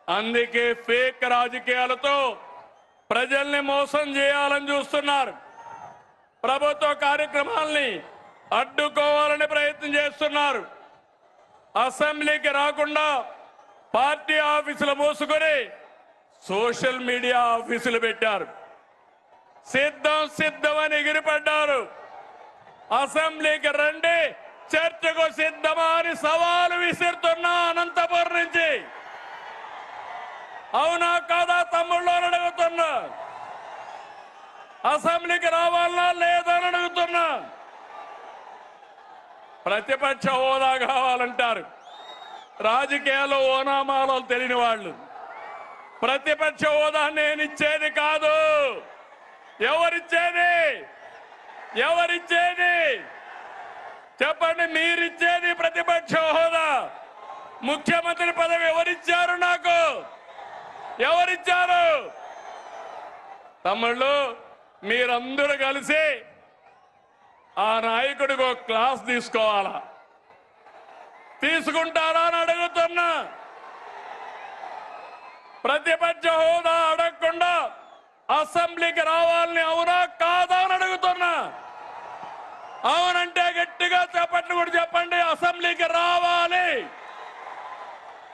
అందుకే ఫేక్ రాజకీయాలతో ప్రజల్ని మోసం చేయాలని చూస్తున్నారు. ప్రభుత్వ కార్యక్రమాల్ని అడ్డుకోవాలని ప్రయత్నం చేస్తున్నారు. అసెంబ్లీకి రాకుండా పార్టీ ఆఫీసులు మూసుకొని సోషల్ మీడియా ఆఫీసులు పెట్టారు. సిద్ధమని ఎగిరిపడ్డారు. అసెంబ్లీకి రండి, చర్చకు సిద్ధమా అని సవాలు విసురుతున్నా అనంతపురం నుంచి. అవునా కాదా తమ్ముళ్ళు అని అడుగుతున్నా. అసెంబ్లీకి రావాలన్నా లేదని అడుగుతున్నా. ప్రతిపక్ష హోదా కావాలంటారు. రాజకీయాల్లో ఓనామాలు తెలియని వాళ్ళు. ప్రతిపక్ష హోదా నేనిచ్చేది కాదు. ఎవరిచ్చేది చెప్పండి. మీరిచ్చేది ప్రతిపక్ష హోదా. ముఖ్యమంత్రి పదవి ఎవరిచ్చారు? నాకు ఎవరిచ్చారు? తమ్ముళ్ళు, మీరందరూ కలిసి ఆ నాయకుడికి ఒక క్లాస్ తీసుకోవాలా? తీసుకుంటారా అని అడుగుతున్నా. ప్రతిపక్ష హోదా అడగకుండా అసెంబ్లీకి రావాలని అవునా కాదా అని అడుగుతున్నా. అవునంటే గట్టిగా చెప్పండి, కూడా చెప్పండి. అసెంబ్లీకి రావాలి.